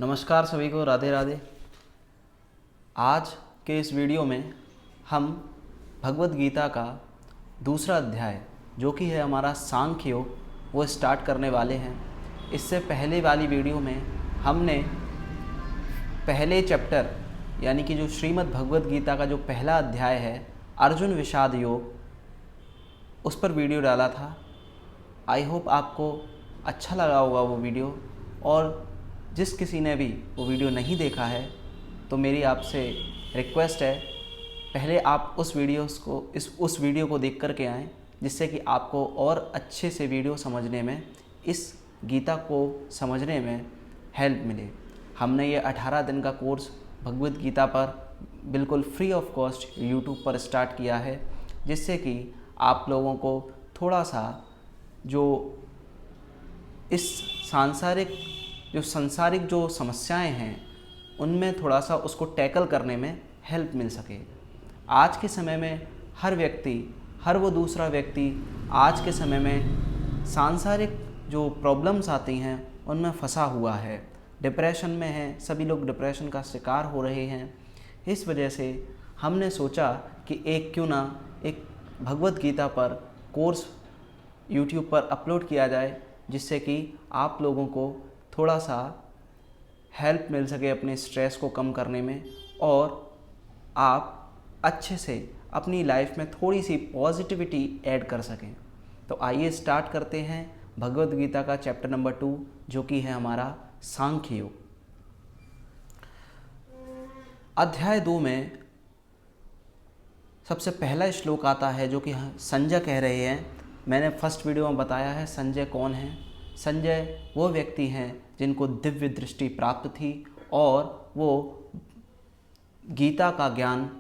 नमस्कार सभी को, राधे राधे। आज के इस वीडियो में हम भगवत गीता का दूसरा अध्याय जो कि है हमारा सांख्य योग, वो स्टार्ट करने वाले हैं। इससे पहले वाली वीडियो में हमने पहले चैप्टर यानी कि जो श्रीमद् भगवत गीता का जो पहला अध्याय है अर्जुन विषाद योग, उस पर वीडियो डाला था। आई होप आपको अच्छा लगा होगा वो वीडियो। और जिस किसी ने भी वो वीडियो नहीं देखा है तो मेरी आपसे रिक्वेस्ट है, पहले आप उस वीडियो को देख कर के आएँ, जिससे कि आपको और अच्छे से वीडियो समझने में, इस गीता को समझने में हेल्प मिले। हमने ये 18 दिन का कोर्स भगवत गीता पर बिल्कुल फ्री ऑफ कॉस्ट यूट्यूब पर स्टार्ट किया है, जिससे कि आप लोगों को थोड़ा सा जो इस सांसारिक जो समस्याएं हैं उनमें थोड़ा सा उसको टैकल करने में हेल्प मिल सके। आज के समय में हर वो दूसरा व्यक्ति आज के समय में सांसारिक जो प्रॉब्लम्स आती हैं उनमें फंसा हुआ है, डिप्रेशन में है। सभी लोग डिप्रेशन का शिकार हो रहे हैं। इस वजह से हमने सोचा कि क्यों ना एक भगवत गीता पर कोर्स यूट्यूब पर अपलोड किया जाए, जिससे कि आप लोगों को थोड़ा सा हेल्प मिल सके अपने स्ट्रेस को कम करने में, और आप अच्छे से अपनी लाइफ में थोड़ी सी पॉजिटिविटी ऐड कर सकें। तो आइए स्टार्ट करते हैं भगवत गीता का चैप्टर नंबर 2, जो कि है हमारा सांख्य योग। अध्याय 2 में सबसे पहला श्लोक आता है जो कि संजय कह रहे हैं। मैंने फर्स्ट वीडियो में बताया है संजय कौन है। संजय वो व्यक्ति हैं जिनको दिव्य दृष्टि प्राप्त थी, और वो गीता का ज्ञान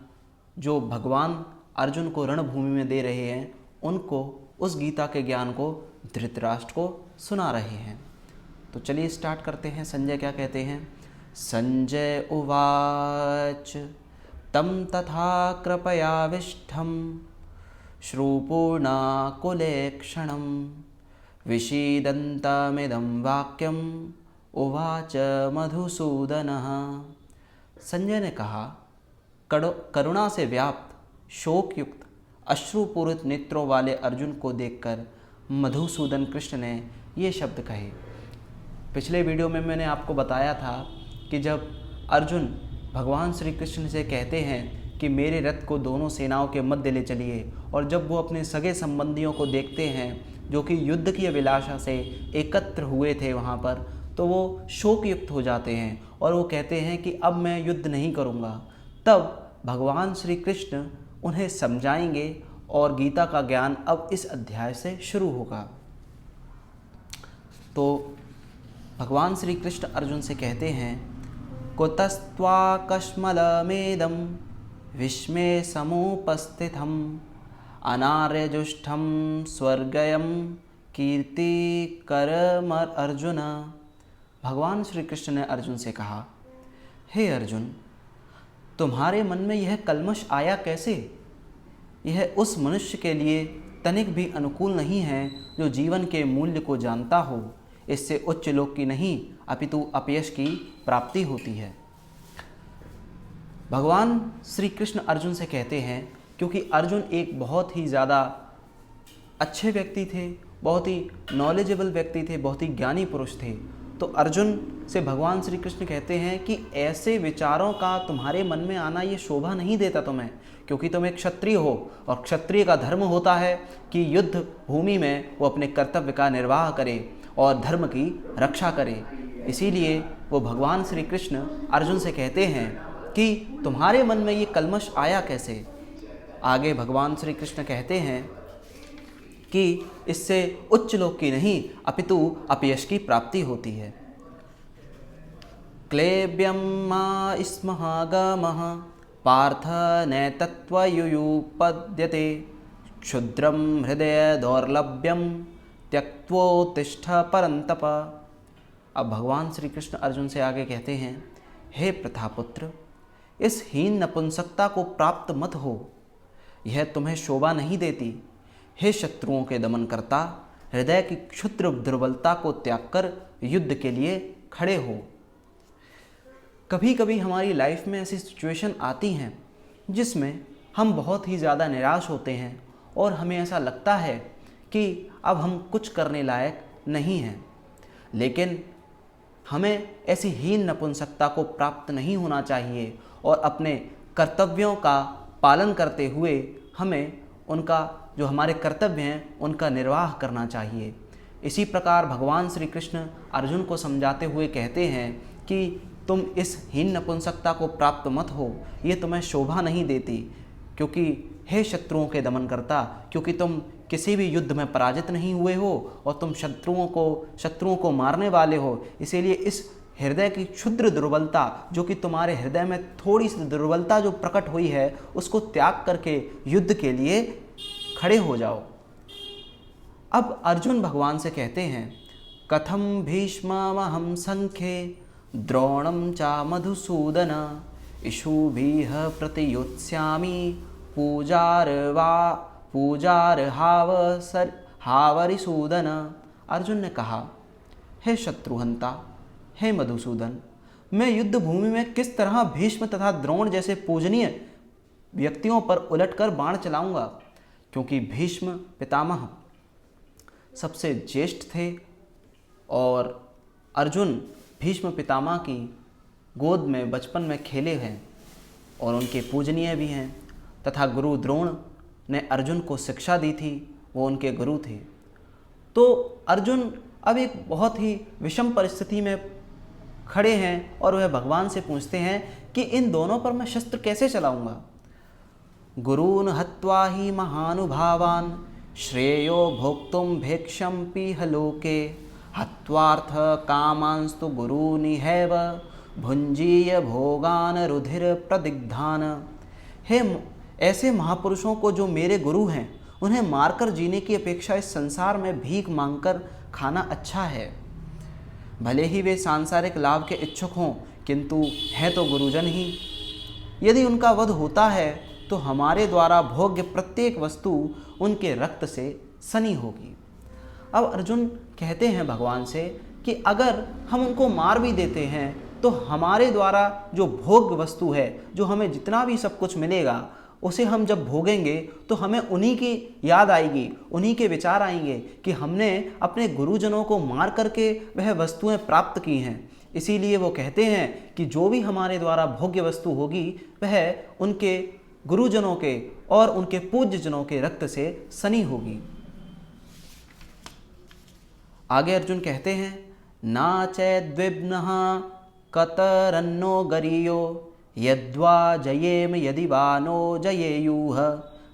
जो भगवान अर्जुन को रणभूमि में दे रहे हैं, उनको उस गीता के ज्ञान को धृतराष्ट्र को सुना रहे हैं। तो चलिए स्टार्ट करते हैं। संजय क्या कहते हैं। संजय उवाच तम तथा कृपयाविष्ठम श्रुपूर्णाकुलेक्षणं विषीदन्तमिदं वाक्यम उवाच मधुसूदनः। संजय ने कहा, करुणा से व्याप्त शोक युक्त अश्रुपूरित नेत्रों वाले अर्जुन को देखकर मधुसूदन कृष्ण ने ये शब्द कहे। पिछले वीडियो में मैंने आपको बताया था कि जब अर्जुन भगवान श्री कृष्ण से कहते हैं कि मेरे रथ को दोनों सेनाओं के मध्य ले चलिए, और जब वो अपने सगे संबंधियों को देखते हैं जो कि युद्ध की अभिलाषा से एकत्र हुए थे वहाँ पर, तो वो शोक युक्त हो जाते हैं और वो कहते हैं कि अब मैं युद्ध नहीं करूँगा। तब भगवान श्री कृष्ण उन्हें समझाएंगे और गीता का ज्ञान अब इस अध्याय से शुरू होगा। तो भगवान श्री कृष्ण अर्जुन से कहते हैं, कुतस्त्वाकश्मलमेदं विस्मे समुपस्थितम् अनार्यजुष्टं स्वर्गयं कीर्तिकरमर अर्जुन। भगवान श्री कृष्ण ने अर्जुन से कहा, हे अर्जुन, तुम्हारे मन में यह कल्मश आया कैसे? यह उस मनुष्य के लिए तनिक भी अनुकूल नहीं है जो जीवन के मूल्य को जानता हो। इससे उच्च लोक की नहीं अपितु अपयश की प्राप्ति होती है। भगवान श्री कृष्ण अर्जुन से कहते हैं, क्योंकि अर्जुन एक बहुत ही ज़्यादा अच्छे व्यक्ति थे, बहुत ही नॉलेजेबल व्यक्ति थे, बहुत ही ज्ञानी पुरुष थे। तो अर्जुन से भगवान श्री कृष्ण कहते हैं कि ऐसे विचारों का तुम्हारे मन में आना ये शोभा नहीं देता तुम्हें, क्योंकि तुम एक क्षत्रिय हो और क्षत्रिय का धर्म होता है कि युद्ध भूमि में वो अपने कर्तव्य का निर्वाह करे और धर्म की रक्षा करे। इसीलिए वो भगवान श्री कृष्ण अर्जुन से कहते हैं कि तुम्हारे मन में ये कल्मश आया कैसे। आगे भगवान श्री कृष्ण कहते हैं कि इससे उच्च लोक की नहीं अपितु अपयश की प्राप्ति होती है। क्लेब्यम मा स्महागमः पार्थ नैतत्वयुयुपद्यते क्षुद्रम हृदय दौर्लभ्यम त्यक्त्वोत्तिष्ठ परंतप। अब भगवान श्री कृष्ण अर्जुन से आगे कहते हैं, हे प्रथापुत्र, इस हीन नपुंसकता को प्राप्त मत हो, यह तुम्हें शोभा नहीं देती। हे शत्रुओं के दमन करता, हृदय की क्षुद्र दुर्बलता को त्याग कर युद्ध के लिए खड़े हो। कभी कभी हमारी लाइफ में ऐसी सिचुएशन आती हैं जिसमें हम बहुत ही ज़्यादा निराश होते हैं और हमें ऐसा लगता है कि अब हम कुछ करने लायक नहीं हैं। लेकिन हमें ऐसी हीन नपुंसकता को प्राप्त नहीं होना चाहिए और अपने कर्तव्यों का पालन करते हुए हमें उनका जो हमारे कर्तव्य हैं उनका निर्वाह करना चाहिए। इसी प्रकार भगवान श्री कृष्ण अर्जुन को समझाते हुए कहते हैं कि तुम इस हीन नपुंसकता को प्राप्त मत हो, ये तुम्हें शोभा नहीं देती, क्योंकि हे शत्रुओं के दमन करता, क्योंकि तुम किसी भी युद्ध में पराजित नहीं हुए हो और तुम शत्रुओं को मारने वाले हो। इसीलिए इस हृदय की क्षुद्र दुर्बलता, जो कि तुम्हारे हृदय में थोड़ी सी दुर्बलता जो प्रकट हुई है, उसको त्याग करके युद्ध के लिए खड़े हो जाओ। अब अर्जुन भगवान से कहते हैं, कथम भीष्ममहं संख्ये द्रोणं च मधुसूदन इषुभिः प्रतियोत्स्यामि हावरिसूदन। अर्जुन ने कहा, हे शत्रुहंता, हे मधुसूदन, मैं युद्ध भूमि में किस तरह भीष्म तथा द्रोण जैसे पूजनीय व्यक्तियों पर उलटकर बाण चलाऊंगा, क्योंकि भीष्म पितामह सबसे ज्येष्ठ थे और अर्जुन भीष्म पितामह की गोद में बचपन में खेले हैं और उनके पूजनीय भी हैं, तथा गुरु द्रोण ने अर्जुन को शिक्षा दी थी, वो उनके गुरु थे। तो अर्जुन अब एक बहुत ही विषम परिस्थिति में खड़े हैं और वह भगवान से पूछते हैं कि इन दोनों पर मैं शस्त्र कैसे चलाऊंगा। गुरून् हत्वा हि महानुभावान् श्रेयो भोक्तुं भेक्षं पीह लोके हत्वार्थ कामांस्तु गुरूनिहैव भुंजीय भोगान रुधिर प्रदिग्धान। हे ऐसे महापुरुषों को जो मेरे गुरु हैं, उन्हें मारकर जीने की अपेक्षा इस संसार में भीख मांगकर खाना अच्छा है। भले ही वे सांसारिक लाभ के इच्छुक हों, किंतु हैं तो गुरुजन ही। यदि उनका वध होता है तो हमारे द्वारा भोग्य प्रत्येक वस्तु उनके रक्त से सनी होगी। अब अर्जुन कहते हैं भगवान से कि अगर हम उनको मार भी देते हैं तो हमारे द्वारा जो भोग्य वस्तु है, जो हमें जितना भी सब कुछ मिलेगा, उसे हम जब भोगेंगे तो हमें उन्हीं की याद आएगी, उन्हीं के विचार आएंगे कि हमने अपने गुरुजनों को मार करके वह वस्तुएं प्राप्त की हैं। इसीलिए वो कहते हैं कि जो भी हमारे द्वारा भोग्य वस्तु होगी वह उनके गुरुजनों के और उनके पूज्यजनों के रक्त से सनी होगी। आगे अर्जुन कहते हैं, ना चैद्विब्नः कतरन्नो गरीयो यद्वा जयेम यदि वा नो जयेयुः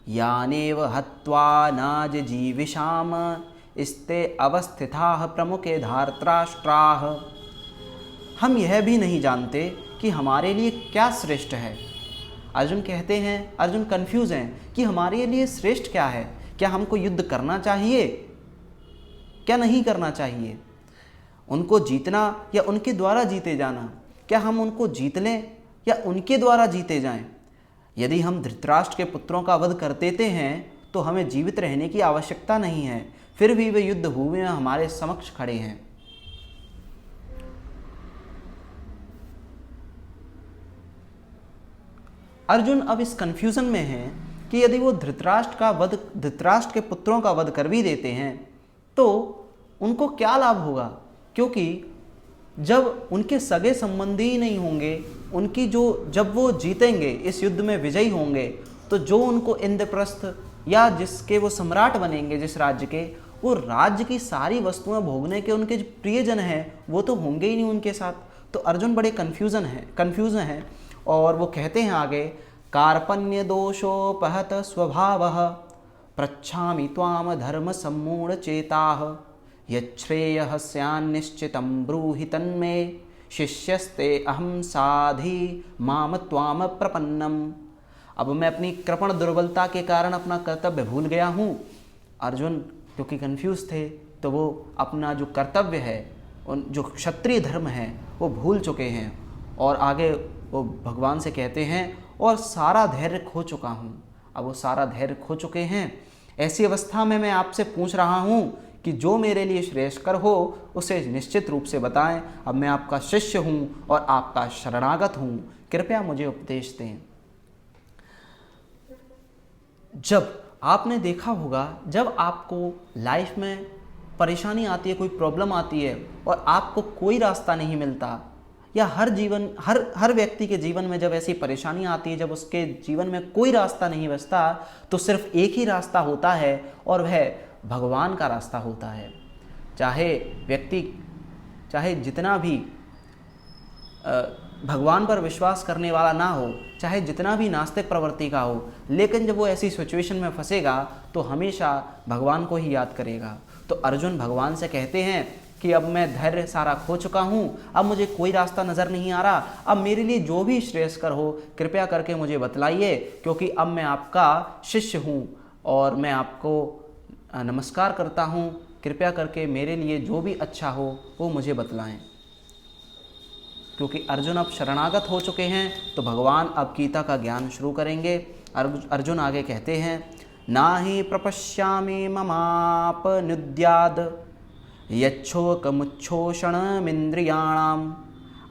यानेव हत्वा नाजजीविषाम इस्ते अवस्थिताः प्रमुखे धार्तराष्ट्राः। हम यह भी नहीं जानते कि हमारे लिए क्या श्रेष्ठ है। अर्जुन कहते हैं, अर्जुन कंफ्यूज हैं कि हमारे लिए श्रेष्ठ क्या है। क्या हमको युद्ध करना चाहिए, क्या नहीं करना चाहिए, उनको जीतना या उनके द्वारा जीते जाना, क्या हम उनको जीत लें या उनके द्वारा जीते जाएं। यदि हम धृतराष्ट्र के पुत्रों का वध कर देते हैं तो हमें जीवित रहने की आवश्यकता नहीं है, फिर भी वे युद्ध भूमि में हमारे समक्ष खड़े हैं। अर्जुन अब इस कंफ्यूजन में है कि यदि वो धृतराष्ट्र के पुत्रों का वध कर भी देते हैं तो उनको क्या लाभ होगा, क्योंकि जब उनके सगे संबंधी ही नहीं होंगे, जब वो जीतेंगे, इस युद्ध में विजयी होंगे, तो जो उनको इंद्रप्रस्थ या जिसके वो सम्राट बनेंगे, जिस राज्य के, वो राज्य की सारी वस्तुएं भोगने के उनके जो प्रियजन हैं वो तो होंगे ही नहीं उनके साथ। तो अर्जुन बड़े कन्फ्यूजन हैं और वो कहते हैं आगे, कार्पण्य दोषोपहत स्वभावः पृच्छामि त्वाम धर्म सम्मूढ़ चेताः यच्छ्रेयः स्यान्निश्चितं ब्रूहि तन्मे शिष्यस्ते अहं साधि माम त्वाम प्रपन्नम। अब मैं अपनी कृपण दुर्बलता के कारण अपना कर्तव्य भूल गया हूँ। अर्जुन क्योंकि कंफ्यूज थे तो वो अपना जो कर्तव्य है, जो क्षत्रिय धर्म है, वो भूल चुके हैं और आगे वो भगवान से कहते हैं, और सारा धैर्य खो चुका हूँ। अब वो सारा धैर्य खो चुके हैं। ऐसी अवस्था में मैं आपसे पूछ रहा हूँ कि जो मेरे लिए श्रेयस्कर हो उसे निश्चित रूप से बताएं। अब मैं आपका शिष्य हूँ और आपका शरणागत हूँ, कृपया मुझे उपदेश दें। जब आपने देखा होगा, जब आपको लाइफ में परेशानी आती है, कोई प्रॉब्लम आती है और आपको कोई रास्ता नहीं मिलता, या हर व्यक्ति के जीवन में जब ऐसी परेशानी आती है, जब उसके जीवन में कोई रास्ता नहीं बचता, तो सिर्फ एक ही रास्ता होता है और वह भगवान का रास्ता होता है। चाहे जितना भी भगवान पर विश्वास करने वाला ना हो, चाहे जितना भी नास्तिक प्रवृत्ति का हो, लेकिन जब वो ऐसी सिचुएशन में फंसेगा तो हमेशा भगवान को ही याद करेगा। तो अर्जुन भगवान से कहते हैं कि अब मैं धैर्य सारा खो चुका हूँ, अब मुझे कोई रास्ता नज़र नहीं आ रहा, अब मेरे लिए जो भी श्रेयस्कर हो कृपया करके मुझे बतलाइए, क्योंकि अब मैं आपका शिष्य हूँ और मैं आपको नमस्कार करता हूँ, कृपया करके मेरे लिए जो भी अच्छा हो वो मुझे बतलाएं। क्योंकि अर्जुन अब शरणागत हो चुके हैं तो भगवान अब गीता का ज्ञान शुरू करेंगे। अर्जुन आगे कहते हैं, ना ही प्रपश्यामि ममापनुद्याद यच्छोकमुच्छोषणमिन्द्रियाणाम्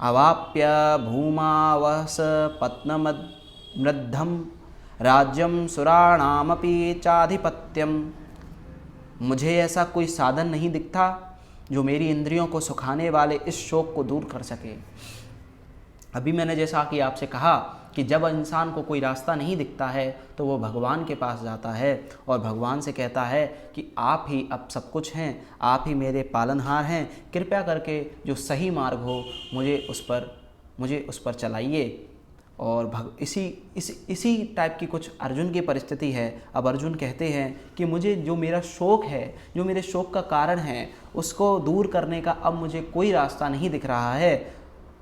अवाप्य भूमावस पत्नमृद्धं राज्यं सुराणामपि चाधिपत्यम। मुझे ऐसा कोई साधन नहीं दिखता जो मेरी इंद्रियों को सुखाने वाले इस शोक को दूर कर सके। अभी मैंने जैसा कि आपसे कहा कि जब इंसान को कोई रास्ता नहीं दिखता है तो वो भगवान के पास जाता है और भगवान से कहता है कि आप ही अब सब कुछ हैं, आप ही मेरे पालनहार हैं, कृपया करके जो सही मार्ग हो मुझे उस पर चलाइए। और इसी टाइप की कुछ अर्जुन की परिस्थिति है। अब अर्जुन कहते हैं कि मुझे जो मेरा शोक है, जो मेरे शोक का कारण है, उसको दूर करने का अब मुझे कोई रास्ता नहीं दिख रहा है,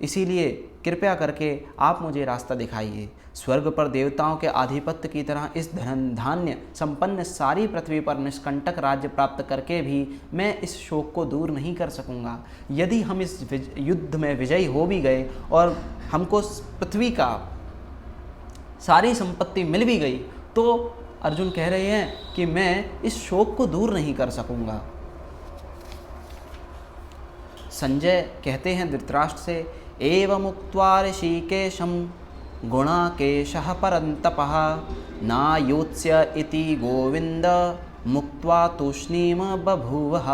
इसीलिए कृपया करके आप मुझे रास्ता दिखाइए। स्वर्ग पर देवताओं के आधिपत्य की तरह इस धन धान्य संपन्न सारी पृथ्वी पर निष्कंटक राज्य प्राप्त करके भी मैं इस शोक को दूर नहीं कर सकूंगा। यदि हम इस युद्ध में विजयी हो भी गए और हमको पृथ्वी का सारी संपत्ति मिल भी गई तो अर्जुन कह रहे हैं कि मैं इस शोक को दूर नहीं कर सकूंगा। संजय कहते हैं धृतराष्ट्र से, एवमुक्त्वा ऋषिकेशं गुणाकेशः परन्तपः नायोत्स्य इति गोविंद मुक्त्वा तूष्णीम बभूवः।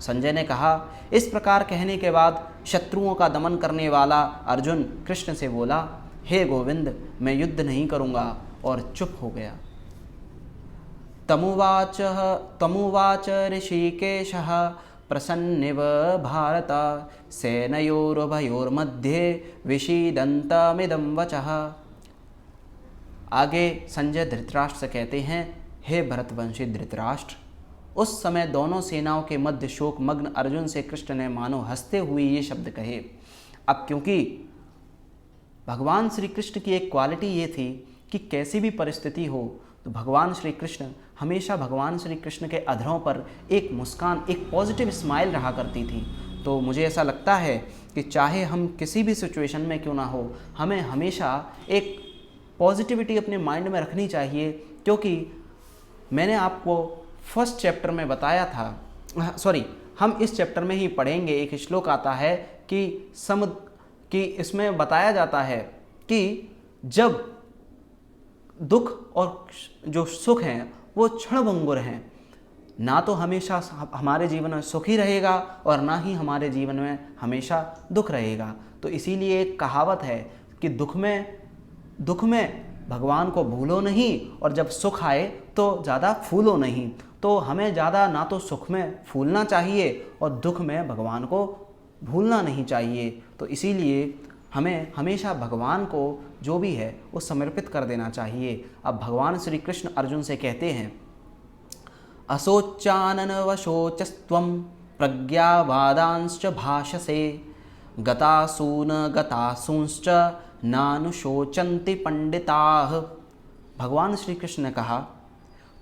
संजय ने कहा, इस प्रकार कहने के बाद शत्रुओं का दमन करने वाला अर्जुन कृष्ण से बोला, हे गोविंद मैं युद्ध नहीं करूँगा, और चुप हो गया। तमुवाच ऋषिकेशः प्रसन्निव भारत सेनयोरुभयोर्मध्ये विषीदन्तमिदं वचः। आगे संजय धृतराष्ट्र से कहते हैं, हे भरतवंशी धृतराष्ट्र, उस समय दोनों सेनाओं के मध्य शोकमग्न अर्जुन से कृष्ण ने मानो हंसते हुए ये शब्द कहे। अब क्योंकि भगवान श्री कृष्ण की एक क्वालिटी ये थी कि कैसी भी परिस्थिति हो तो भगवान श्री कृष्ण हमेशा भगवान श्री कृष्ण के अधरों पर एक मुस्कान, एक पॉजिटिव स्माइल रहा करती थी। तो मुझे ऐसा लगता है कि चाहे हम किसी भी सिचुएशन में क्यों ना हो, हमें हमेशा एक पॉजिटिविटी अपने माइंड में रखनी चाहिए। क्योंकि मैंने आपको फर्स्ट चैप्टर में बताया था, हम इस चैप्टर में ही पढ़ेंगे, एक श्लोक आता है कि इसमें बताया जाता है कि जब दुख और जो सुख हैं वो क्षणभंगुर हैं, ना तो हमेशा हमारे जीवन में सुख ही रहेगा और ना ही हमारे जीवन में हमेशा दुख रहेगा। तो इसीलिए एक कहावत है कि दुख में भगवान को भूलो नहीं और जब सुख आए तो ज़्यादा फूलो नहीं। तो हमें ज़्यादा ना तो सुख में फूलना चाहिए और दुख में भगवान को भूलना नहीं चाहिए। तो इसीलिए हमें हमेशा भगवान को जो भी है वो समर्पित कर देना चाहिए। अब भगवान श्री कृष्ण अर्जुन से कहते हैं, असोच्चाननवशोचस्त्वं प्रज्ञावादांश्च भाषसे गतासून गतासूंश्च नानुशोचन्ति पंडिताः। भगवान श्री कृष्ण ने कहा,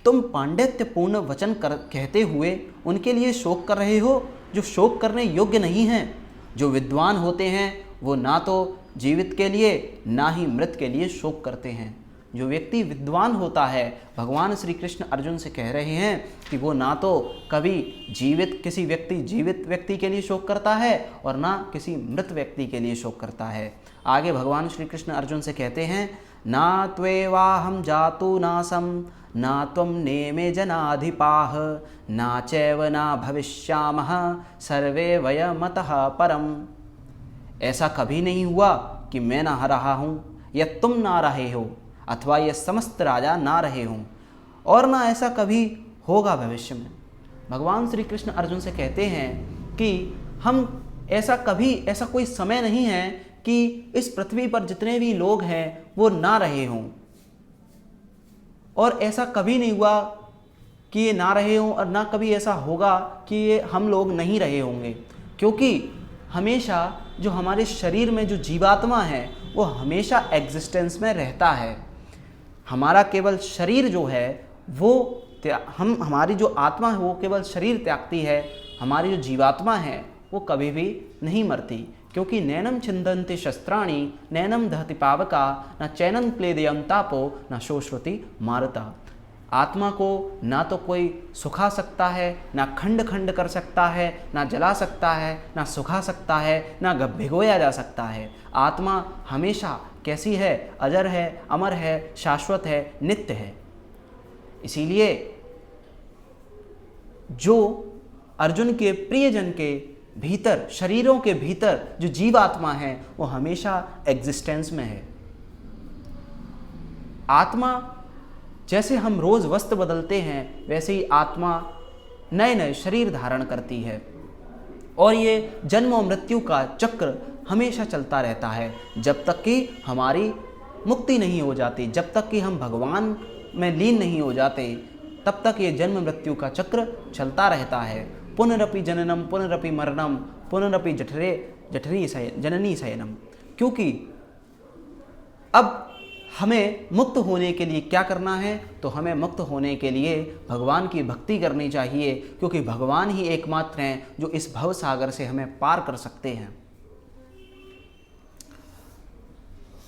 तुम पांडित्यपूर्ण वचन कहते हुए उनके लिए शोक कर रहे हो जो शोक करने योग्य नहीं हैं। जो विद्वान होते हैं वो ना तो जीवित के लिए ना ही मृत के लिए शोक करते हैं। जो व्यक्ति विद्वान होता है, भगवान श्री कृष्ण अर्जुन से कह रहे हैं कि वो ना तो कभी जीवित व्यक्ति के लिए शोक करता है और ना किसी मृत व्यक्ति के लिए शोक करता है। आगे भगवान श्री कृष्ण अर्जुन से कहते हैं, ना त्वेवाहं जातु नासं ना त्वं नेमे जनाधिपाः ना चैव ना भविष्यामः सर्वे वयमतः परम। ऐसा कभी नहीं हुआ कि मैं ना रहा हूँ या तुम ना रहे हो, अथवा ये समस्त राजा ना रहे हों, और ना ऐसा कभी होगा भविष्य में। भगवान श्री कृष्ण अर्जुन से कहते हैं कि ऐसा कोई समय नहीं है कि इस पृथ्वी पर जितने भी लोग हैं वो ना रहे हों, और ऐसा कभी नहीं हुआ कि ये ना रहे हों, और ना कभी ऐसा होगा कि ये हम लोग नहीं रहे होंगे। क्योंकि हमेशा जो हमारे शरीर में जो जीवात्मा है वो हमेशा एग्जिस्टेंस में रहता है। हमारा केवल शरीर जो है वो हमारी जो आत्मा है वो केवल शरीर त्यागती है, हमारी जो जीवात्मा है वो कभी भी नहीं मरती। क्योंकि नैनम छिंदन्ति शस्त्राणि नैनम दहति पावका न चैनम क्लेदयम तापो न शोश्रुति मारता। आत्मा को ना तो कोई सुखा सकता है, ना खंड खंड कर सकता है, ना जला सकता है, ना सुखा सकता है, ना भिगोया जा सकता है। आत्मा हमेशा कैसी है? अजर है, अमर है, शाश्वत है, नित्य है। इसीलिए जो अर्जुन के प्रियजन के भीतर, शरीरों के भीतर जो जीवात्मा है वो हमेशा एग्जिस्टेंस में है। आत्मा जैसे हम रोज वस्त्र बदलते हैं वैसे ही आत्मा नए नए शरीर धारण करती है, और ये जन्म और मृत्यु का चक्र हमेशा चलता रहता है जब तक कि हमारी मुक्ति नहीं हो जाती, जब तक कि हम भगवान में लीन नहीं हो जाते, तब तक ये जन्म मृत्यु का चक्र चलता रहता है। पुनरपि जननम पुनरपि मरणम पुनरपि जठरी जननी शयनम। क्योंकि अब हमें मुक्त होने के लिए क्या करना है? तो हमें मुक्त होने के लिए भगवान की भक्ति करनी चाहिए, क्योंकि भगवान ही एकमात्र हैं जो इस भव सागर से हमें पार कर सकते हैं।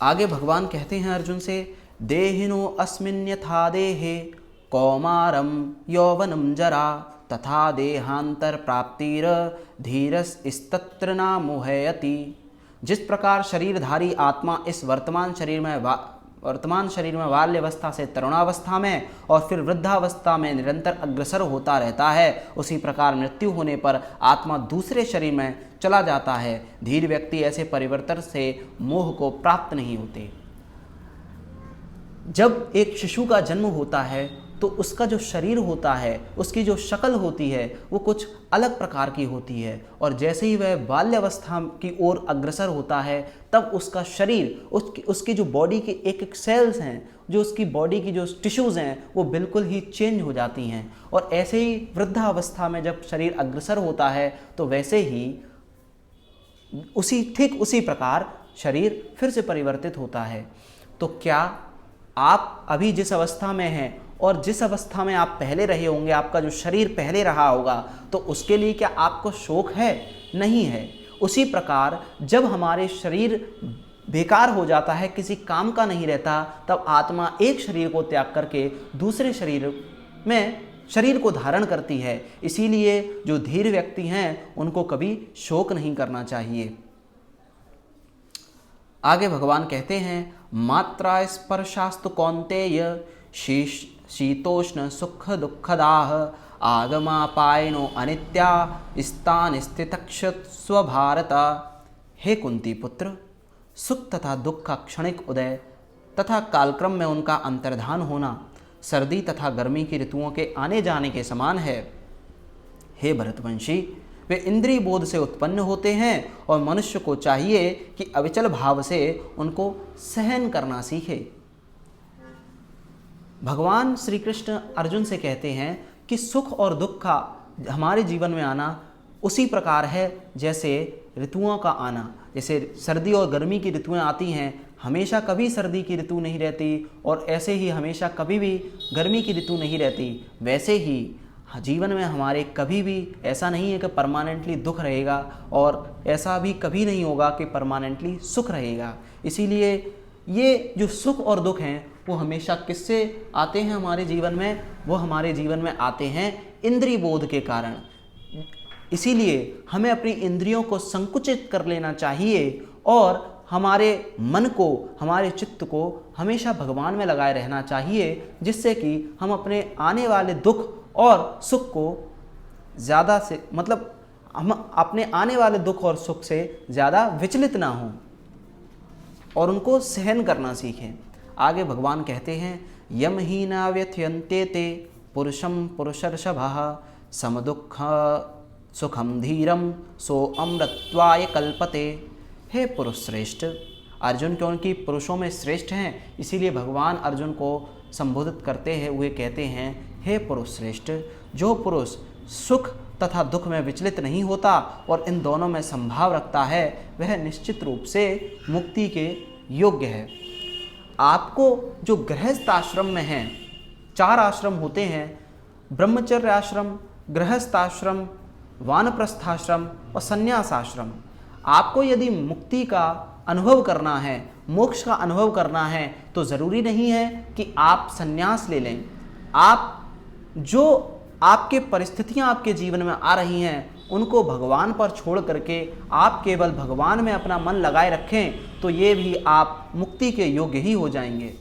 आगे भगवान कहते हैं अर्जुन से, देहिनो अस्मिन् यथा देहे कौमारम यौवनम जरा तथा देहांतर प्राप्तिर धीरस्तत्र न मोहयति। जिस प्रकार शरीरधारी आत्मा इस वर्तमान शरीर में बाल्यावस्था से तरुणावस्था में और फिर वृद्धावस्था में निरंतर अग्रसर होता रहता है, उसी प्रकार मृत्यु होने पर आत्मा दूसरे शरीर में चला जाता है। धीर व्यक्ति ऐसे परिवर्तन से मोह को प्राप्त नहीं होते। जब एक शिशु का जन्म होता है तो उसका जो शरीर होता है, उसकी जो शक्ल होती है वो कुछ अलग प्रकार की होती है, और जैसे ही वह बाल्यावस्था की ओर अग्रसर होता है तब उसका शरीर, उसकी जो बॉडी के एक एक सेल्स हैं, जो उसकी बॉडी की जो टिश्यूज़ हैं वो बिल्कुल ही चेंज हो जाती हैं। और ऐसे ही वृद्धावस्था में जब शरीर अग्रसर होता है तो वैसे ही ठीक उसी प्रकार शरीर फिर से परिवर्तित होता है। तो क्या आप अभी जिस अवस्था में हैं और जिस अवस्था में आप पहले रहे होंगे, आपका जो शरीर पहले रहा होगा, तो उसके लिए क्या आपको शोक है? नहीं है। उसी प्रकार जब हमारे शरीर बेकार हो जाता है, किसी काम का नहीं रहता, तब आत्मा एक शरीर को त्याग करके दूसरे शरीर को धारण करती है। इसीलिए जो धीर व्यक्ति हैं उनको कभी शोक नहीं करना चाहिए। आगे भगवान कहते हैं, मात्रा स्पर्शास्तु कौन्तेय शीतोष्ण सुख दुखदाह आगमापायनो अनित्या स्थान स्थितक्षस्व भारत। हे कुंती पुत्र, सुख तथा दुख का क्षणिक उदय तथा कालक्रम में उनका अंतर्धान होना सर्दी तथा गर्मी की ऋतुओं के आने जाने के समान है। हे भरतवंशी, वे इंद्रिय बोध से उत्पन्न होते हैं और मनुष्य को चाहिए कि अविचल भाव से उनको सहन करना सीखे। भगवान श्री कृष्ण अर्जुन से कहते हैं कि सुख और दुख का हमारे जीवन में आना उसी प्रकार है जैसे ऋतुओं का आना। जैसे सर्दी और गर्मी की ऋतुएं आती हैं, हमेशा कभी सर्दी की ऋतु नहीं रहती, और ऐसे ही हमेशा कभी भी गर्मी की ऋतु नहीं रहती। वैसे ही जीवन में हमारे कभी भी ऐसा नहीं है कि परमानेंटली दुख रहेगा, और ऐसा भी कभी नहीं होगा कि परमानेंटली सुख रहेगा। इसीलिए ये जो सुख और दुख हैं वो हमेशा किससे आते हैं हमारे जीवन में? वो हमारे जीवन में आते हैं इंद्रिय बोध के कारण। इसीलिए हमें अपनी इंद्रियों को संकुचित कर लेना चाहिए और हमारे मन को, हमारे चित्त को हमेशा भगवान में लगाए रहना चाहिए, जिससे कि हम अपने आने वाले दुख और सुख को ज़्यादा से हम अपने आने वाले दुख और सुख से ज़्यादा विचलित ना हों और उनको सहन करना सीखें। आगे भगवान कहते हैं, यम ही न व्यथयन्ते ते पुरुषम पुरुषर्षभः समदुःख सुखम धीरम सो अमृत्वाय कल्पते। हे पुरुष श्रेष्ठ, अर्जुन क्योंकि पुरुषों में श्रेष्ठ हैं, इसीलिए भगवान अर्जुन को संबोधित करते हैं हुए कहते हैं, हे पुरुष श्रेष्ठ, जो पुरुष सुख तथा दुख में विचलित नहीं होता और इन दोनों में संभाव रखता है, वह निश्चित रूप से मुक्ति के योग्य है। आपको जो गृहस्थ आश्रम में हैं, 4 आश्रम होते हैं, ब्रह्मचर्य आश्रम, गृहस्थ आश्रम, वानप्रस्थाश्रम और संन्यास आश्रम। आपको यदि मुक्ति का अनुभव करना है, मोक्ष का अनुभव करना है, तो ज़रूरी नहीं है कि आप संन्यास ले लें। आप जो आपके परिस्थितियां आपके जीवन में आ रही हैं, उनको भगवान पर छोड़ करके आप केवल भगवान में अपना मन लगाए रखें, तो ये भी आप मुक्ति के योग्य ही हो जाएंगे।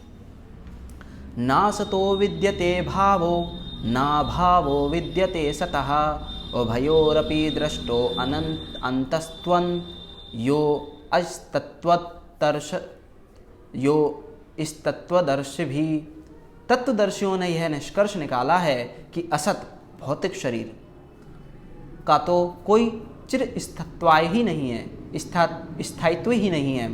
नासतो विद्यते भावो ना भावो विद्यते सतः उभयोरपि दृष्टो अंतस्त्वं यो इस्तत्वदर्शी। तत्वदर्शियों ने यह निष्कर्ष निकाला है कि असत भौतिक शरीर का तो कोई चिर स्थायित्व ही नहीं है, स्थायित्व ही नहीं है।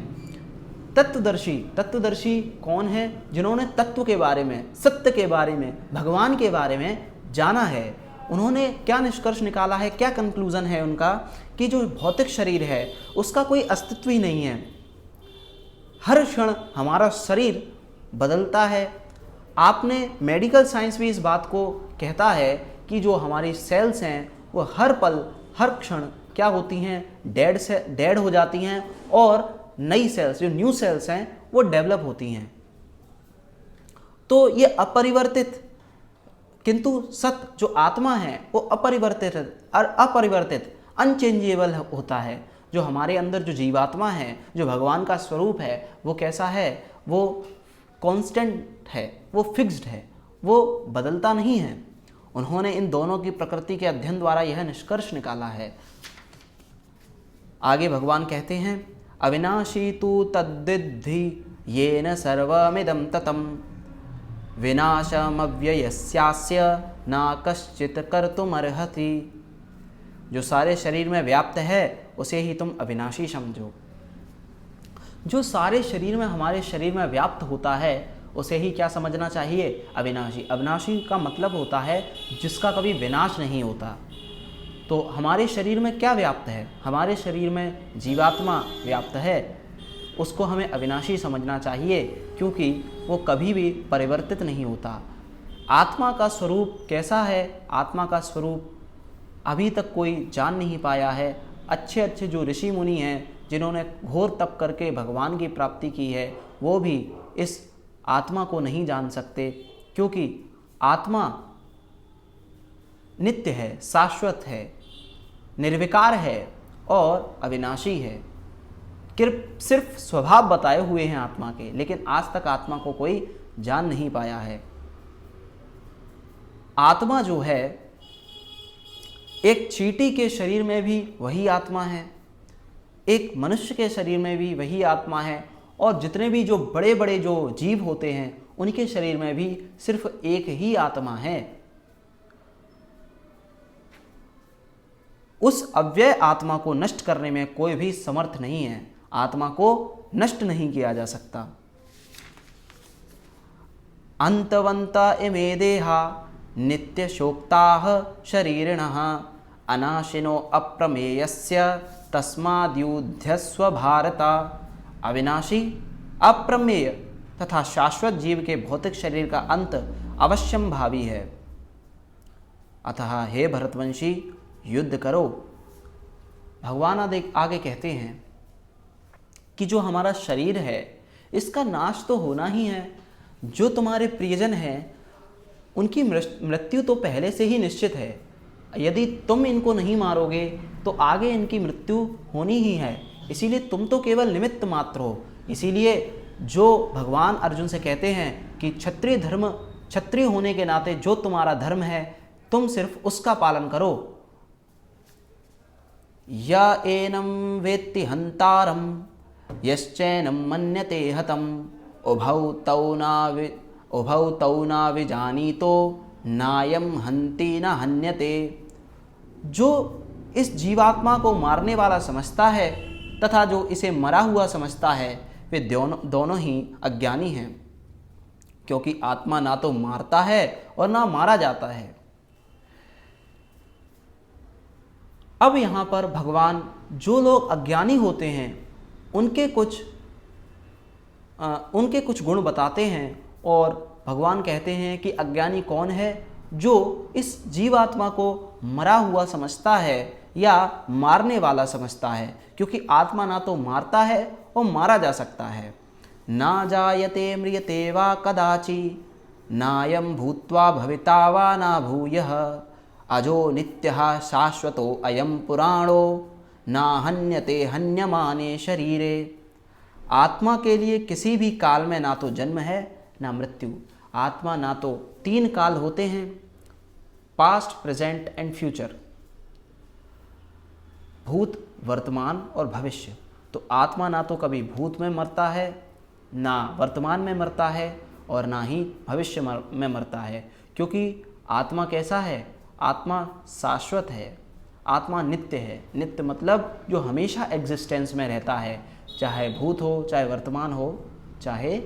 तत्वदर्शी कौन है? जिन्होंने तत्व के बारे में, सत्य के बारे में, भगवान के बारे में जाना है। उन्होंने क्या निष्कर्ष निकाला है, क्या कंक्लूजन है उनका, कि जो भौतिक शरीर है उसका कोई अस्तित्व ही नहीं है। हर क्षण हमारा शरीर बदलता है। आपने मेडिकल साइंस भी इस बात को कहता है कि जो हमारी सेल्स हैं वो हर पल, हर क्षण क्या होती हैं, डेड हो जाती हैं और नई सेल्स, जो न्यू सेल्स हैं, वो डेवलप होती हैं। तो ये अपरिवर्तित, किंतु सत्य जो आत्मा है वो अपरिवर्तित अनचेंजेबल होता है। जो हमारे अंदर जो जीवात्मा है, जो भगवान का स्वरूप है, वो कैसा है? वो कांस्टेंट है, वो फिक्स्ड है, वो बदलता नहीं है। उन्होंने इन दोनों की प्रकृति के अध्ययन द्वारा यह निष्कर्ष निकाला है। आगे भगवान कहते हैं, अविनाशी तु तद्विद्धि येन सर्वमिदं ततं विनाशमव्ययस्यास्य न कश्चित् कर्तुमर्हति। जो सारे शरीर में व्याप्त है उसे ही तुम अविनाशी समझो। जो सारे शरीर में, हमारे शरीर में व्याप्त होता है, उसे ही क्या समझना चाहिए? अविनाशी। अविनाशी का मतलब होता है जिसका कभी विनाश नहीं होता। तो हमारे शरीर में क्या व्याप्त है? हमारे शरीर में जीवात्मा व्याप्त है, उसको हमें अविनाशी समझना चाहिए, क्योंकि वो कभी भी परिवर्तित नहीं होता। आत्मा का स्वरूप कैसा है? आत्मा का स्वरूप अभी तक कोई जान नहीं पाया है। अच्छे अच्छे जो ऋषि मुनि हैं, जिन्होंने घोर तप करके भगवान की प्राप्ति की है, वो भी इस आत्मा को नहीं जान सकते, क्योंकि आत्मा नित्य है, शाश्वत है, निर्विकार है और अविनाशी है। सिर्फ स्वभाव बताए हुए हैं आत्मा के, लेकिन आज तक आत्मा को कोई जान नहीं पाया है। आत्मा जो है, एक चींटी के शरीर में भी वही आत्मा है, एक मनुष्य के शरीर में भी वही आत्मा है, और जितने भी जो बड़े बड़े जो जीव होते हैं उनके शरीर में भी सिर्फ एक ही आत्मा है। उस अव्यय आत्मा को नष्ट करने में कोई भी समर्थ नहीं है। आत्मा को नष्ट नहीं किया जा सकता। अंतवंता इमे देहा नित्य शोक्ताः शरीरिणः अनाशिनो अप्रमेयस्य तस्माद्युध्यस्व भारत। अविनाशी, अप्रमेय तथा शाश्वत जीव के भौतिक शरीर का अंत अवश्यम भावी है। अतः हे भरतवंशी, युद्ध करो। भगवान आगे कहते हैं कि जो हमारा शरीर है, इसका नाश तो होना ही है। जो तुम्हारे प्रियजन हैं उनकी मृत्यु तो पहले से ही निश्चित है। यदि तुम इनको नहीं मारोगे तो आगे इनकी मृत्यु होनी ही है, इसीलिए तुम तो केवल निमित्त मात्र हो। इसीलिए जो भगवान अर्जुन से कहते हैं कि क्षत्रिय होने के नाते जो तुम्हारा धर्म है तुम सिर्फ उसका पालन करो। या एनं वेत्ति हंतारम यश्चैनं मन्यते हतम उभौ तौ न विजानीतो नायम हन्ति न हन्यते। जो इस जीवात्मा को मारने वाला समझता है तथा जो इसे मरा हुआ समझता है वे दोनों ही अज्ञानी हैं, क्योंकि आत्मा ना तो मारता है और ना मारा जाता है। अब यहाँ पर भगवान जो लोग अज्ञानी होते हैं उनके कुछ गुण बताते हैं और भगवान कहते हैं कि अज्ञानी कौन है, जो इस जीवात्मा को मरा हुआ समझता है या मारने वाला समझता है, क्योंकि आत्मा ना तो मारता है और मारा जा सकता है। ना जायते म्रियते वा कदाचि नायं भूत्वा भविता वा ना भूयः अजो नित्यः शाश्वतो अयं पुराणो ना हन्यते हन्यमाने शरीरे। आत्मा के लिए किसी भी काल में ना तो जन्म है ना मृत्यु। आत्मा ना तो 3 काल होते हैं, पास्ट, प्रेजेंट एंड फ्यूचर, भूत, वर्तमान और भविष्य। तो आत्मा ना तो कभी भूत में मरता है, ना वर्तमान में मरता है और ना ही भविष्य में मरता है, क्योंकि आत्मा कैसा है? आत्मा शाश्वत है, आत्मा नित्य है। नित्य मतलब जो हमेशा एग्जिस्टेंस में रहता है, चाहे भूत हो, चाहे वर्तमान हो, चाहे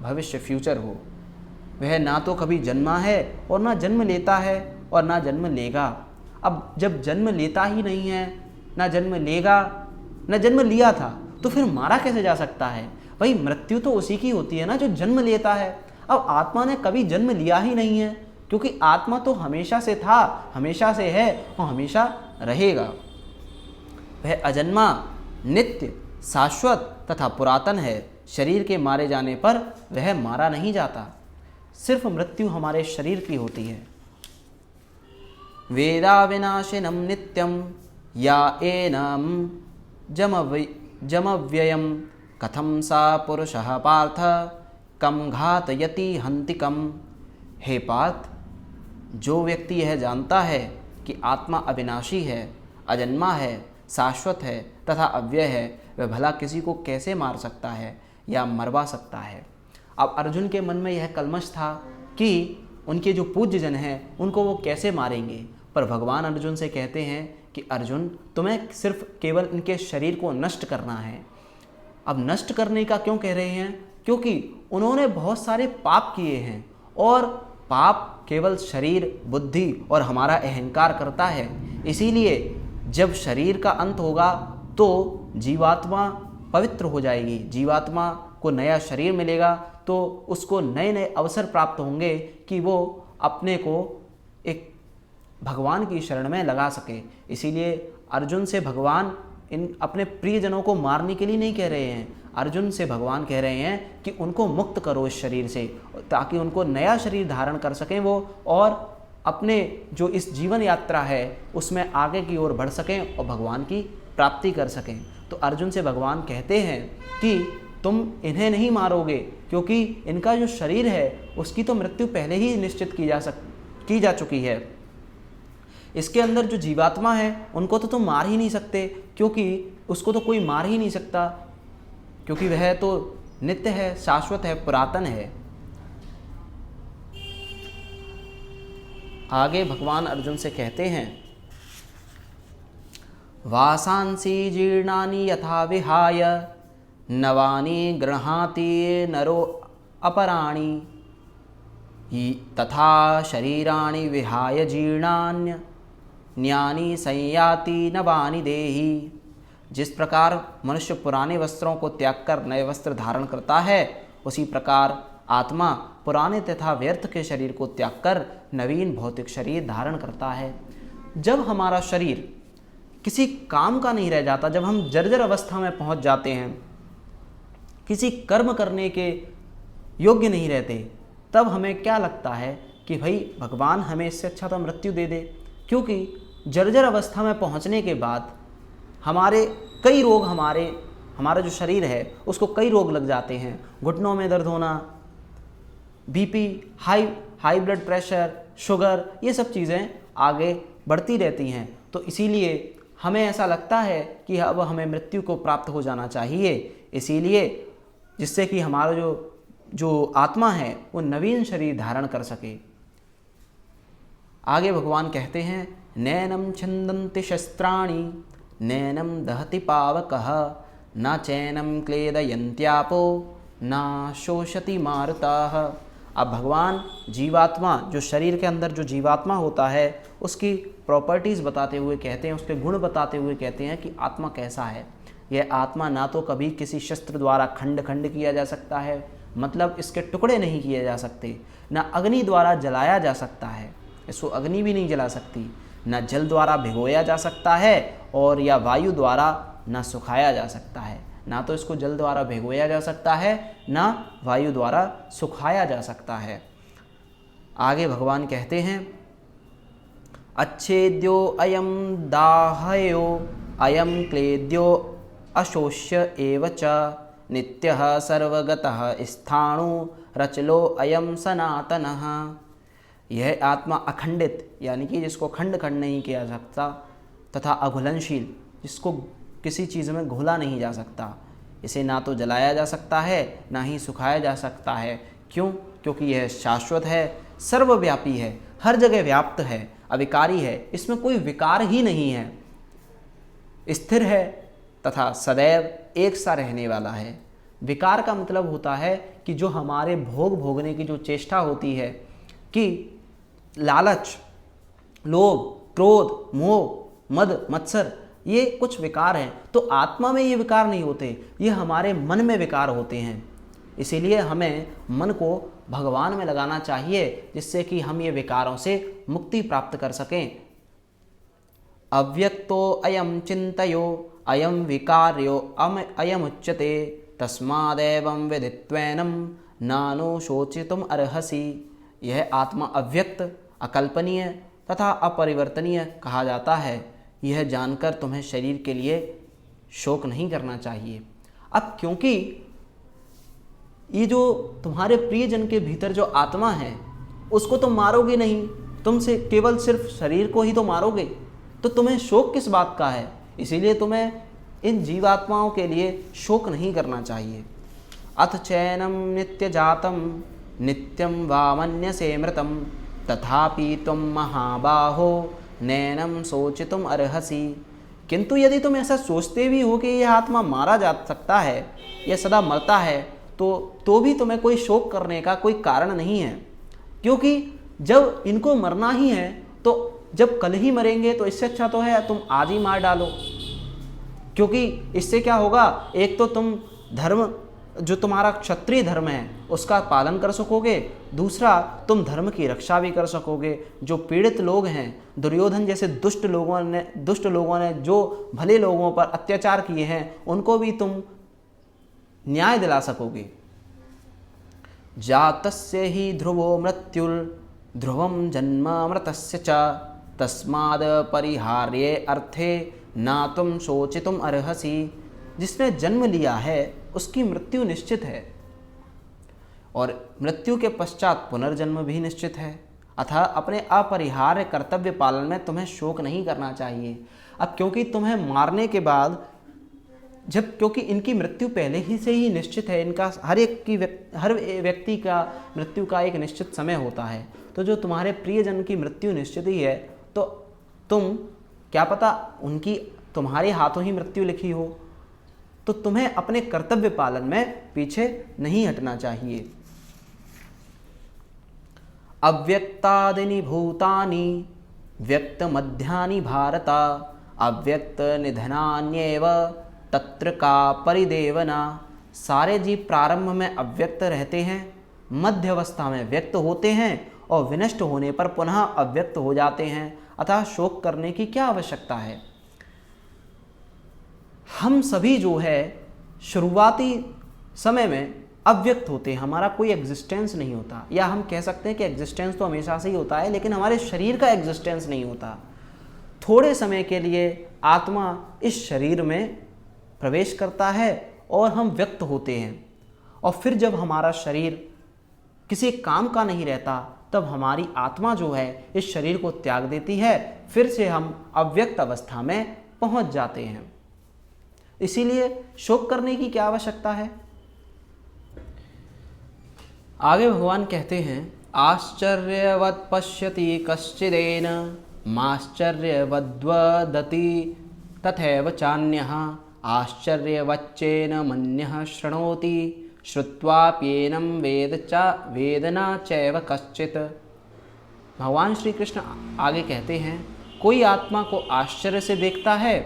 भविष्य फ्यूचर हो। वह ना तो कभी जन्मा है और ना जन्म लेता है और ना जन्म लेगा। अब जब जन्म लेता ही नहीं है, ना जन्म लेगा, ना जन्म लिया था, तो फिर मारा कैसे जा सकता है? भाई मृत्यु तो उसी की होती है ना जो जन्म लेता है। अब आत्मा ने कभी जन्म लिया ही नहीं है, क्योंकि आत्मा तो हमेशा से था, हमेशा से है और हमेशा रहेगा। वह अजन्मा, नित्य, शाश्वत तथा पुरातन है। शरीर के मारे जाने पर वह मारा नहीं जाता, सिर्फ मृत्यु हमारे शरीर की होती है। वेदा विनाशिनम नित्यम या एनम जमव्ययम कथम सा पुरुषः पार्थ कम घातयति हन्तिकम। हे पार्थ, जो व्यक्ति यह जानता है कि आत्मा अविनाशी है, अजन्मा है, शाश्वत है तथा अव्यय है, वह भला किसी को कैसे मार सकता है या मरवा सकता है। अब अर्जुन के मन में यह कलमश था कि उनके जो पूज्य जन हैं उनको वो कैसे मारेंगे, पर भगवान अर्जुन से कहते हैं कि अर्जुन, तुम्हें सिर्फ केवल इनके शरीर को नष्ट करना है। अब नष्ट करने का क्यों कह रहे हैं? क्योंकि उन्होंने बहुत सारे पाप किए हैं और पाप केवल शरीर, बुद्धि और हमारा अहंकार करता है। इसीलिए जब शरीर का अंत होगा तो जीवात्मा पवित्र हो जाएगी, जीवात्मा को नया शरीर मिलेगा, तो उसको नए नए अवसर प्राप्त होंगे कि वो अपने को एक भगवान की शरण में लगा सके। इसीलिए अर्जुन से भगवान इन अपने प्रियजनों को मारने के लिए नहीं कह रहे हैं। अर्जुन से भगवान कह रहे हैं कि उनको मुक्त करो इस शरीर से, ताकि उनको नया शरीर धारण कर सकें वो, और अपने जो इस जीवन यात्रा है उसमें आगे की ओर बढ़ सकें और भगवान की प्राप्ति कर सकें। तो अर्जुन से भगवान कहते हैं कि तुम इन्हें नहीं मारोगे, क्योंकि इनका जो शरीर है उसकी तो मृत्यु पहले ही निश्चित की जा चुकी है। इसके अंदर जो जीवात्मा है उनको तो तुम मार ही नहीं सकते, क्योंकि उसको तो कोई मार ही नहीं सकता, क्योंकि वह तो नित्य है, शाश्वत है, पुरातन है। आगे भगवान अर्जुन से कहते हैं, वासांसि जीर्णानि यथा विहाय नवानि गृह्णाति नरो अपराणि तथा शरीराणि विहाय जीर्णान्यानि संयाति नवानि देहि। जिस प्रकार मनुष्य पुराने वस्त्रों को त्याग कर नए वस्त्र धारण करता है, उसी प्रकार आत्मा पुराने तथा व्यर्थ के शरीर को त्याग कर नवीन भौतिक शरीर धारण करता है। जब हमारा शरीर किसी काम का नहीं रह जाता, जब हम जर्जर अवस्था में पहुंच जाते हैं, किसी कर्म करने के योग्य नहीं रहते, तब हमें क्या लगता है कि भाई भगवान हमें इससे अच्छा तो मृत्यु दे दे, क्योंकि जर्जर अवस्था में पहुंचने के बाद हमारे कई रोग, हमारा जो शरीर है उसको कई रोग लग जाते हैं। घुटनों में दर्द होना, BP, high blood pressure, sugar, ये सब चीज़ें आगे बढ़ती रहती हैं। तो इसीलिए हमें ऐसा लगता है कि अब हमें मृत्यु को प्राप्त हो जाना चाहिए, इसीलिए जिससे कि हमारा जो आत्मा है वो नवीन शरीर धारण कर सके। आगे भगवान कहते हैं, नैनम छिन्दन्ति शस्त्राणि नैनम दहति पावकः न चैनम क्लेदयन्त्यापो न शोषति मारुताः। अब भगवान जीवात्मा, जो शरीर के अंदर जो जीवात्मा होता है, उसकी प्रॉपर्टीज़ बताते हुए कहते हैं, उसके गुण बताते हुए कहते हैं कि आत्मा कैसा है। यह आत्मा ना तो कभी किसी शस्त्र द्वारा खंड खंड किया जा सकता है, मतलब इसके टुकड़े नहीं किए जा सकते, ना अग्नि द्वारा जलाया जा सकता है, इसको अग्नि भी नहीं जला सकती, ना जल द्वारा भिगोया जा सकता है और या वायु द्वारा ना सुखाया जा सकता है। ना तो इसको जल द्वारा भिगोया जा सकता है, ना वायु द्वारा सुखाया जा सकता है। आगे भगवान कहते हैं, अच्छेद्यो अयम दाहयो अयम क्लेद्यो अशोष्य एव च नित्यः सर्वगतः स्थाणु रचलो अयम सनातनः। यह आत्मा अखंडित, यानी कि जिसको खंड खंड नहीं किया जा सकता, तथा अघुलनशील, जिसको किसी चीज़ में घोला नहीं जा सकता, इसे ना तो जलाया जा सकता है ना ही सुखाया जा सकता है। क्यों? क्योंकि यह शाश्वत है, सर्वव्यापी है, हर जगह व्याप्त है, अविकारी है, इसमें कोई विकार ही नहीं है, स्थिर है तथा सदैव एक सा रहने वाला है। विकार का मतलब होता है कि जो हमारे भोगने की जो चेष्टा होती है, कि लालच, लोभ, क्रोध, मोह, मद, मत्सर, ये कुछ विकार हैं। तो आत्मा में ये विकार नहीं होते, ये हमारे मन में विकार होते हैं। इसीलिए हमें मन को भगवान में लगाना चाहिए, जिससे कि हम ये विकारों से मुक्ति प्राप्त कर सकें। अव्यक्तो अयम चिंतयो अयम विकार्यो अयम उच्यते तस्मादेवं विदित्वैनं नानो शोचितुम अर्हसि। यह आत्मा अव्यक्त, अकल्पनीय तथा अपरिवर्तनीय कहा जाता है। यह जानकर तुम्हें शरीर के लिए शोक नहीं करना चाहिए। अब क्योंकि ये जो तुम्हारे प्रियजन के भीतर जो आत्मा है, उसको तुम मारोगे नहीं, तुम से केवल सिर्फ शरीर को ही तो मारोगे, तो तुम्हें शोक किस बात का है। इसीलिए तुम्हें इन जीवात्माओं के लिए शोक नहीं करना चाहिए। अथ चैनम नित्य जातम नित्यम वामन्यसे मृतम तथापि तुम महाबाहो नैनम सोचितुम अर्हसि। किंतु यदि तुम ऐसा सोचते भी हो कि यह आत्मा मारा जा सकता है, यह सदा मरता है, तो भी तुम्हें कोई शोक करने का कोई कारण नहीं है। क्योंकि जब इनको मरना ही है, तो जब कल ही मरेंगे तो इससे अच्छा तो है तुम आज ही मार डालो। क्योंकि इससे क्या होगा, एक तो तुम धर्म, जो तुम्हारा क्षत्रिय धर्म है, उसका पालन कर सकोगे, दूसरा तुम धर्म की रक्षा भी कर सकोगे। जो पीड़ित लोग हैं, दुर्योधन जैसे दुष्ट लोगों ने जो भले लोगों पर अत्याचार किए हैं, उनको भी तुम न्याय दिला सकोगे। जातस्य ही ध्रुवो मृत्युर ध्रुवम जन्मामृतस्य च तस्माद् परिहार्ये अर्थे ना तुम शोचितुम अर्हसि। जिसने जन्म लिया है उसकी मृत्यु निश्चित है, और मृत्यु के पश्चात पुनर्जन्म भी निश्चित है। अतः अपने अपरिहार्य कर्तव्य पालन में तुम्हें शोक नहीं करना चाहिए। अब क्योंकि तुम्हें मारने के बाद, क्योंकि इनकी मृत्यु पहले ही से ही निश्चित है, इनका हर व्यक्ति का मृत्यु का एक निश्चित समय होता है, तो जो तुम्हारे प्रियजन की मृत्यु निश्चित ही है, तो तुम क्या पता उनकी तुम्हारे हाथों ही मृत्यु लिखी हो, तो तुम्हें अपने कर्तव्य पालन में पीछे नहीं हटना चाहिए। अव्यक्तादीनि भूतानि व्यक्त मध्यानि भारत अव्यक्त निधनान्येव तत्र का परिदेवना। सारे जीव प्रारंभ में अव्यक्त रहते हैं, मध्य अवस्था में व्यक्त होते हैं और विनष्ट होने पर पुनः अव्यक्त हो जाते हैं। अतः शोक करने की क्या आवश्यकता है। हम सभी जो है शुरुआती समय में अव्यक्त होते हैं, हमारा कोई एग्जिस्टेंस नहीं होता, या हम कह सकते हैं कि एग्जिस्टेंस तो हमेशा से ही होता है लेकिन हमारे शरीर का एग्जिस्टेंस नहीं होता। थोड़े समय के लिए आत्मा इस शरीर में प्रवेश करता है और हम व्यक्त होते हैं, और फिर जब हमारा शरीर किसी काम का नहीं रहता तब हमारी आत्मा जो है इस शरीर को त्याग देती है, फिर से हम अव्यक्त अवस्था में पहुंच जाते हैं। इसीलिए शोक करने की क्या आवश्यकता है। आगे भगवान कहते हैं, आश्चर्यवत् पश्यति कश्चिदेन माश्चर्यवद्वदति तथैव चान्यः आश्चर्यवच्चेन मन्यः शृणोति श्रुत्वाप्येनं वेदना चैव कश्चित्। भगवान श्री कृष्ण आगे कहते हैं, कोई आत्मा को आश्चर्य से देखता है,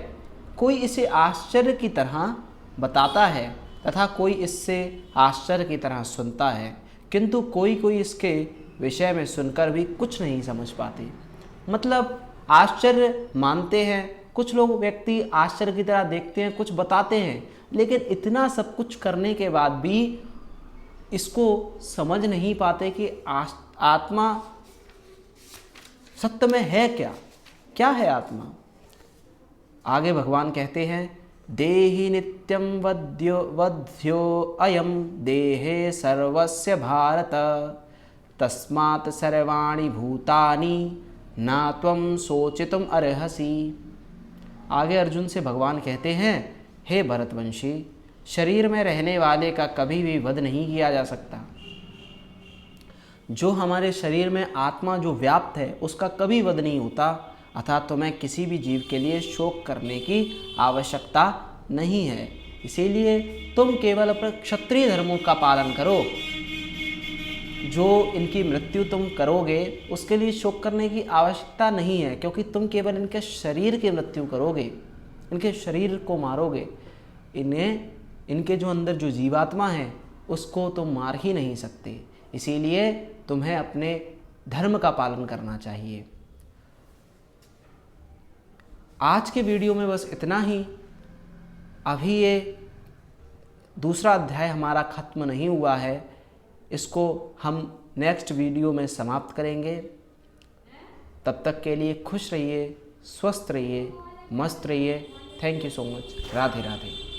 कोई इसे आश्चर्य की तरह बताता है तथा कोई इससे आश्चर्य की तरह सुनता है, किंतु कोई इसके विषय में सुनकर भी कुछ नहीं समझ पाते। मतलब आश्चर्य मानते हैं, कुछ लोग व्यक्ति आश्चर्य की तरह देखते हैं, कुछ बताते हैं, लेकिन इतना सब कुछ करने के बाद भी इसको समझ नहीं पाते कि आत्मा सत्य में है क्या, क्या है आत्मा। आगे भगवान कहते हैं, देहि नित्यं वध्यो अयम देहे सर्वस्य भारत तस्मात् सर्वाणि भूतानि न त्वं शोचितुम् अर्हसि। आगे अर्जुन से भगवान कहते हैं, हे भरतवंशी, शरीर में रहने वाले का कभी भी वध नहीं किया जा सकता। जो हमारे शरीर में आत्मा जो व्याप्त है उसका कभी वध नहीं होता, अर्थात तुम्हें किसी भी जीव के लिए शोक करने की आवश्यकता नहीं है। इसीलिए तुम केवल अपने क्षत्रिय धर्मों का पालन करो। जो इनकी मृत्यु तुम करोगे उसके लिए शोक करने की आवश्यकता नहीं है, क्योंकि तुम केवल इनके शरीर की मृत्यु करोगे, इनके शरीर को मारोगे। इनके जो अंदर जो जीवात्मा है उसको तुम मार ही नहीं सकते। इसीलिए तुम्हें अपने धर्म का पालन करना चाहिए। आज के वीडियो में बस इतना ही। अभी ये दूसरा अध्याय हमारा ख़त्म नहीं हुआ है, इसको हम नेक्स्ट वीडियो में समाप्त करेंगे। तब तक के लिए खुश रहिए, स्वस्थ रहिए, मस्त रहिए। Thank you so much. Radhe Radhe.